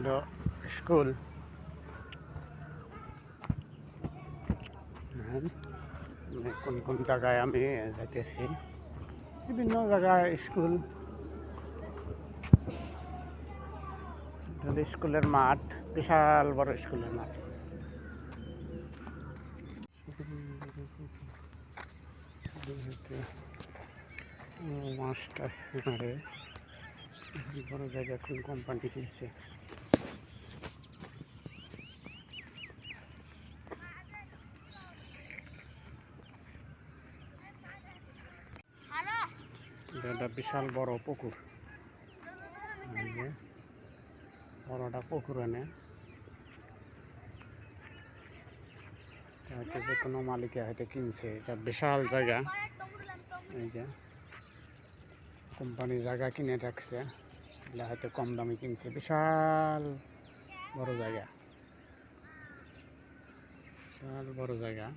হলো স্কুল। কোন কোন জায়গায় আমি যাইতেছি, বিভিন্ন জায়গায় স্কুল। স্কুলের মাঠ, বিশাল বড় স্কুলের মাঠ। মাস্টার বড় জায়গা কোন কোম্পানি কিনছে। এটা বিশাল বড় পুকুর, বড়টা পুকুর এনে হয়তো যে কোনো মালিকে হয়তো কিনছে। এটা বিশাল জায়গা, এই যে কোম্পানি জায়গা কিনে রাখছে, এগুলো হয়তো কম দামে কিনছে। বিশাল বড় জায়গা, বিশাল বড় জায়গা।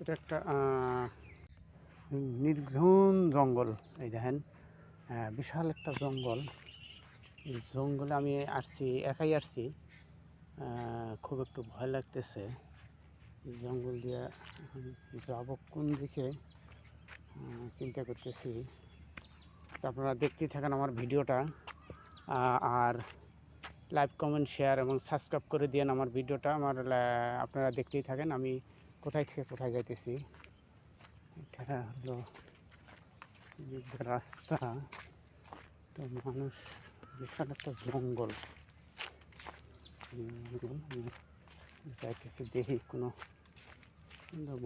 এটা একটা নির্ঘন জঙ্গল। এই দেখেন, বিশাল একটা জঙ্গল। এই জঙ্গলে আমি আসছি, একাই আসছি, খুব একটু ভয় লাগতেছে। জঙ্গল দিয়ে যাব কোন দিকে চিন্তা করতেছি। আপনারা দেখতেই থাকেন আমার ভিডিওটা, আর লাইক, কমেন্ট, শেয়ার এবং সাবস্ক্রাইব করে দিন আমার ভিডিওটা। আপনারা দেখতেই থাকেন আমি কোথায় থেকে কোথায় যাইতেছি। এটা হলো রাস্তা, তো মানুষ, বিশাল একটা জঙ্গল যাইতেছি। দেখি কোনো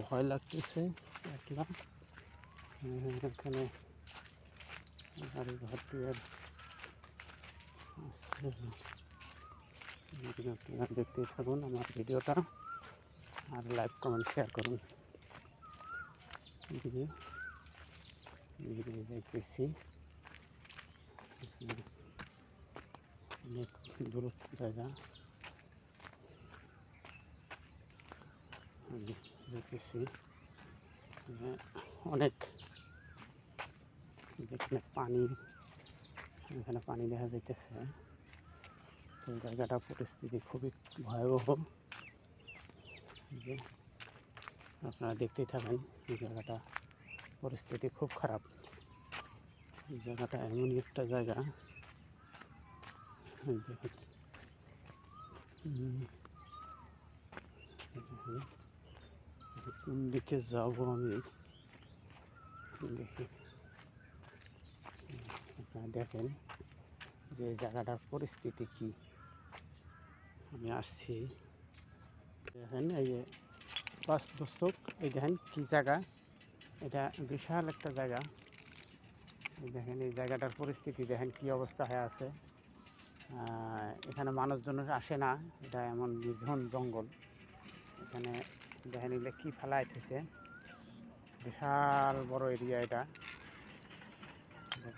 ভয় লাগতেছে একলা। এখানে বাড়ি ঘর দিয়ে দেখতেই থাকুন আমার ভিডিওটা, আর লাইক, কমেন্ট, শেয়ার করুন। যাইতেছি অনেক দূরত্ব জায়গা, দেখতেছি অনেক। যেখানে পানি, এখানে পানি দেখা যাইতেছে। এই জায়গাটা পরিস্থিতি খুবই ভয়াবহ, যে আপনারা দেখতেই থাকেন। এই জায়গাটা পরিস্থিতি খুব খারাপ। এই জায়গাটা এমনই একটা জায়গা, কোন দিকে যাব আমি দেখি। আপনারা দেখেন যে জায়গাটার পরিস্থিতি কি। আমি আসছি, দেখেন এই যে বাস দর্শক, এই দেখেন কি জায়গা। এটা বিশাল একটা জায়গা। দেখেন এই জায়গাটার পরিস্থিতি দেখেন কি অবস্থা হয়ে আছে। এখানে মানুষজন আসে না, এটা এমন নির্জন জঙ্গল। এখানে দেখেন এগুলো কী ফেলায় থুছে। বিশাল বড় এরিয়া, এটা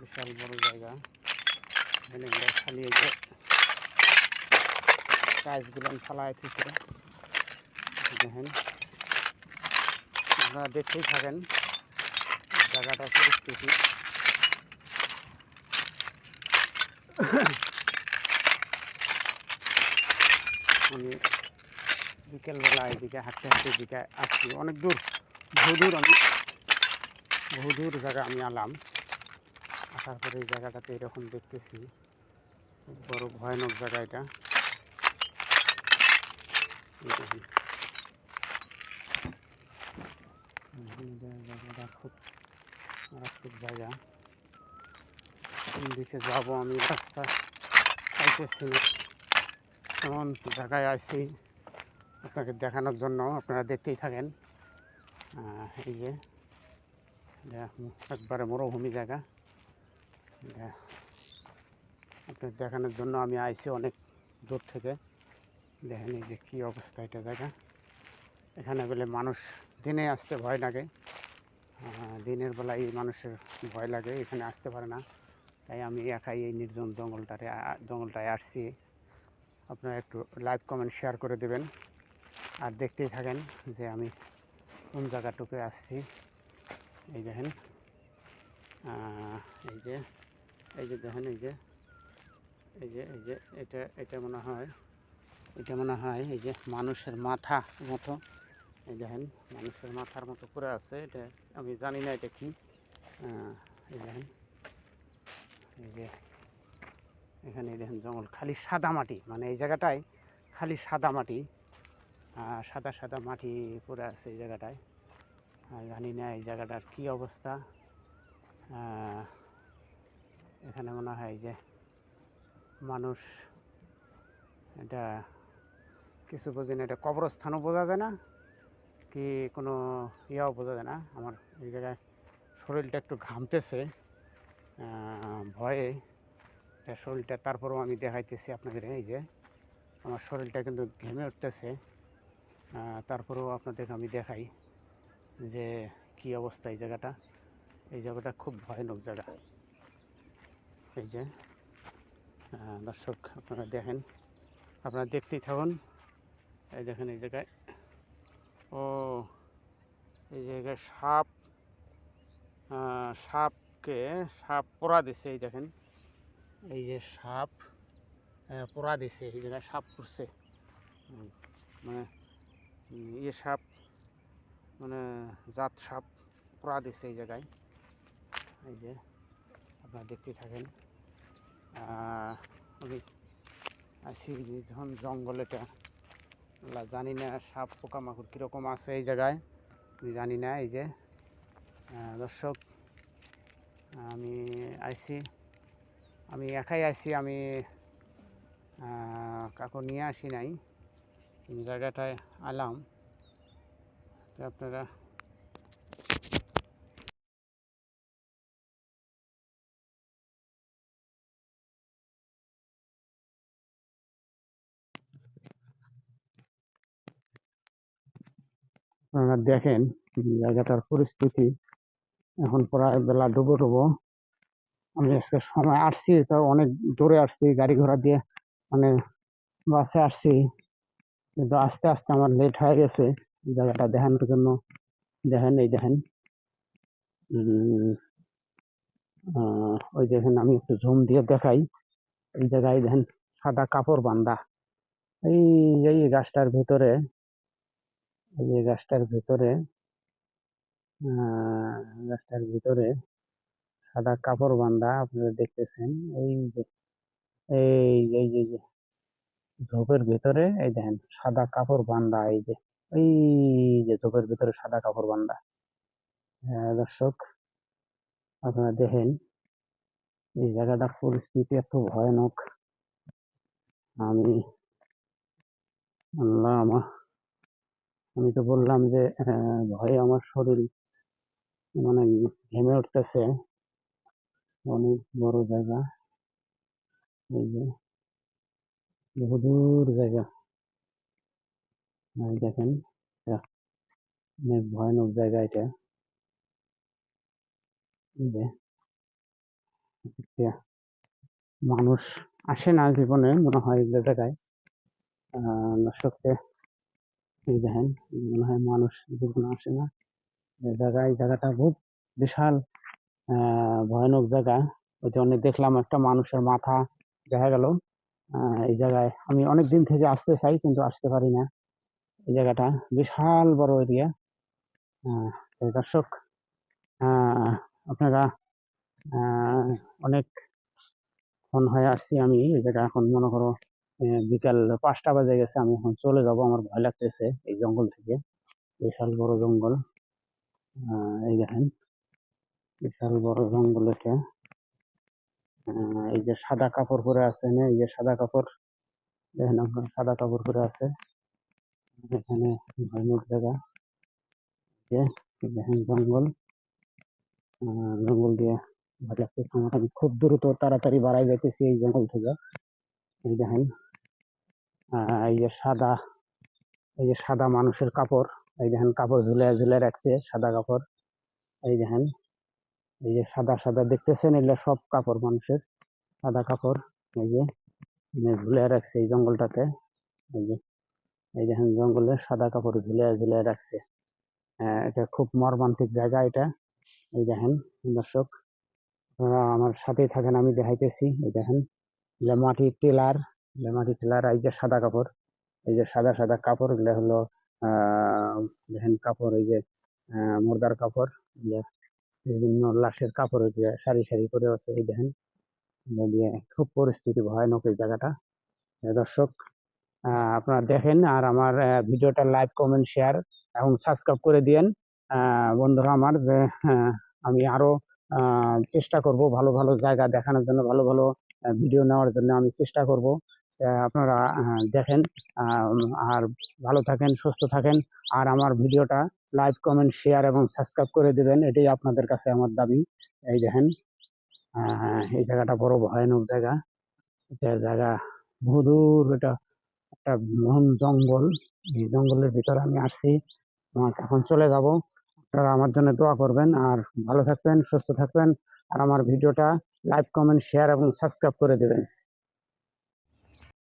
বিশাল বড় জায়গা। এখানে এগুলো খালি এই যে গাছগুলো ফেলায় থুছে। দেখেন, আপনারা দেখতেই থাকেন জায়গাটার পরিস্থিতি। আমি বিকেলবেলা এদিকে হাঁটতে হাঁটতে এদিকে আসছি, অনেক দূর, বহুদূর জায়গা আমি আলাম। আসার পরে এই জায়গাটাতে এরকম দেখতেছি, খুব বড় ভয়ানক জায়গা এটা। জায়গাটা খুব মারাত্মক জায়গা। কোন দিকে যাবো আমি রাস্তা পাইতেছি না, এমন জায়গায় আছি আপনাকে দেখানোর জন্য। আপনারা দেখতেই থাকেন। এই যে একবারে মরুভূমি জায়গা, আপনার দেখানোর জন্য আমি আইছি অনেক দূর থেকে। দেখেন এই যে কী অবস্থা এটা জায়গা। এখানে বলে মানুষ দিনে আসতে ভয় লাগে, দিনের বেলায় মানুষের ভয় লাগে, এখানে আসতে পারে না, তাই আমি একাই এই নির্জন জঙ্গলটায় আসছি। আপনারা একটু লাইক কমেন্ট শেয়ার করে দেবেন আর দেখতেই থাকেন যে আমি কোন জায়গাটুকু আসছি। এই দেখেন, এই যে দেখেন, এই যে এটা মনে হয় এই যে মানুষের মাথা মতো। এই দেখেন, মানুষের মাথার মতো করে আছে, এটা আমি জানি না এটা কি। এই দেখেন, এই যে এখানে দেখেন জঙ্গল, খালি সাদা মাটি, মানে এই জায়গাটায় খালি সাদা মাটি, সাদা মাটি পড়ে আছে এই জায়গাটায়। জানি না এই জায়গাটার কী অবস্থা। এখানে মনে হয় যে মানুষ, এটা কিছু বুঝি না, এটা কবরস্থানও বোঝা যায় না কি কোনো ইয়াও বোঝা যায় না। আমার এই জায়গায় শরীরটা একটু ঘামতেছে ভয়ে, শরীরটা, তারপরেও আমি দেখাইতেছি আপনাদের। এই যে আমার শরীরটা কিন্তু ঘেমে উঠতেছে, তারপরেও আপনাদের আমি দেখাই যে কি অবস্থা এই জায়গাটা। এই জায়গাটা খুব ভয়ানক জায়গা। এই যে দর্শক, আপনারা দেখেন, আপনারা দেখতেই থাকুন। এই দেখেন এই জায়গায়, ও এই জায়গায় সাপ পোড়া দিছে। এই দেখেন, এই যে সাপ পোড়া দিছে, এই জায়গায় সাপ পড়ছে, মানে ইয়ে সাপ, মানে জাত সাপ পোড়া দিছে এই জায়গায়। এই যে আপনারা দেখতে থাকেন। আমি আছি যখন জঙ্গল, এটা জানি না সাপ পোকামাকড় কীরকম আছে এই জায়গায়, আমি জানি না। এই যে দর্শক, আমি একাই আছি, আমি কাকু নিয়ে আসি নাই, জায়গাটায় আলাম। তো আপনারা দেখেন জায়গাটার পরিস্থিতি। এখন প্রায় বেলা ডুবো। আমি আজকে সময় আসছি, তো অনেক দূরে আসছি গাড়ি ঘোড়া দিয়ে, মানে বাসে আসছি, কিন্তু আস্তে আস্তে আমার লেট হয়ে গেছে জায়গাটা দেখানোর জন্য। দেখেন, এই দেখেন, ওই দেখেন, আমি একটু জুম দিয়ে দেখাই। এই জায়গায় দেখেন সাদা কাপড় বান্ধা, এই এই গাছটার ভিতরে, এই গাছটার ভিতরে, গাছটার ভিতরে সাদা কাপড় বান্ধা, আপনারা দেখতেছেন। এই যে এই যে ঝোপের ভিতরে এই দেখেন সাদা কাপড় বান্ধা, এই যে ঝোপের ভিতরে সাদা কাপড় বান্ধা। দর্শক, আপনারা দেখেন এই জায়গাটার পরিস্থিতি এত ভয়ানক। আমি আমি তো বললাম যে ভয়ে আমার শরীর মানে ঘেমে উঠতেছে। অনেক বড় জায়গা, এই যে বহুদূর জায়গা। দেখেন, অনেক ভয়ানক জায়গা এটা। যে মানুষ আসে না জীবনে মনে হয় এই জায়গায়, দর্শককে এই দেখেন, মনে হয় মানুষ জীবনে আসে না এই জায়গাটা খুব বিশাল ভয়ানক জায়গা। ওই জন্য দেখলাম একটা মানুষের মাথা দেখা গেল। এই জায়গায় আমি অনেক দিন থেকে আসতে চাই, কিন্তু আসতে পারি না। এই জায়গাটা বিশাল বড় এরিয়া। দর্শক, আপনারা অনেকক্ষণ হয়ে আসছি আমি এই জায়গায়। এখন মনে করো বিকাল 5টা বাজে গেছে, আমি এখন চলে যাব, আমার ভয় লাগতেছে এই জঙ্গল থেকে। বিশাল বড় জঙ্গল, এই দেখেন বিশাল বড় জঙ্গল এটা। এই যে সাদা কাপড় পরে আছে না, এই যে সাদা কাপড়, দেখেন আপনার সাদা কাপড় পরে আছে এখানে। ভয়ানক জায়গা, যে দেখেন জঙ্গল, জঙ্গল দিয়ে ভয় লাগতেছে আমার। আমি খুব দ্রুত তাড়াতাড়ি বাড়াই যাইতেছি এই জঙ্গল থেকে। এই দেখেন, এই যে সাদা মানুষের কাপড়, এই দেখেন কাপড় ঝুলে ঝুলে রাখছে সাদা কাপড়। এই দেখেন, এই যে সাদা সাদা দেখতেছেন, এগুলো সব কাপড় মানুষের, সাদা কাপড়। এই যে ঝুলিয়ে রাখছে এই জঙ্গলটাতে। এই যে এই দেখেন, জঙ্গলে সাদা কাপড় ঝুলিয়ে ঝুলিয়ে রাখছে। এটা খুব মর্মান্তিক জায়গা এটা। এই দেখেন দর্শক, আমার সাথেই থাকেন, আমি দেখাইতেছি। এই দেখেন, মাটির টেলার, মাটির টেলার। এই যে সাদা কাপড়, এই যে সাদা সাদা কাপড়, এগুলো হলো দেখেন কাপড়, এই যে মুর্দার কাপড়, বিভিন্ন লাশের কাপড়, এই যে সারি সারি করে আছে। এই দেখেন, দিয়ে খুব পরিস্থিতি ভয়ানক এই জায়গাটা। দর্শক, আপনারা দেখেন আর আমার ভিডিওটা লাইক, কমেন্ট, শেয়ার এবং সাবস্ক্রাইব করে দিয়েন। বন্ধুরা আমার, আমি আরো চেষ্টা করব ভালো ভালো জায়গা দেখানোর জন্য, ভালো ভালো ভিডিও নেওয়ার জন্য আমি চেষ্টা করব। আপনারা দেখেন, আর ভালো থাকেন, সুস্থ থাকেন। আর আমার ভিডিওটা লাইক, কমেন্ট, শেয়ার এবং সাবস্ক্রাইব করে দিবেন, এটাই আপনাদের কাছে আমার দাবি। এই দেখেন, এই জায়গাটা বড় ভয়ানক জায়গা। এটা জায়গা বহুদূর, এটা একটা মহন জঙ্গল। এই জঙ্গলের ভিতরে আমি আসছি, এখন চলে যাব। আপনারা আমার জন্য দোয়া করবেন, আর ভালো থাকবেন, সুস্থ থাকবেন। আর আমার ভিডিওটা লাইক, কমেন্ট, শেয়ার এবং সাবস্ক্রাইব করে দেবেন।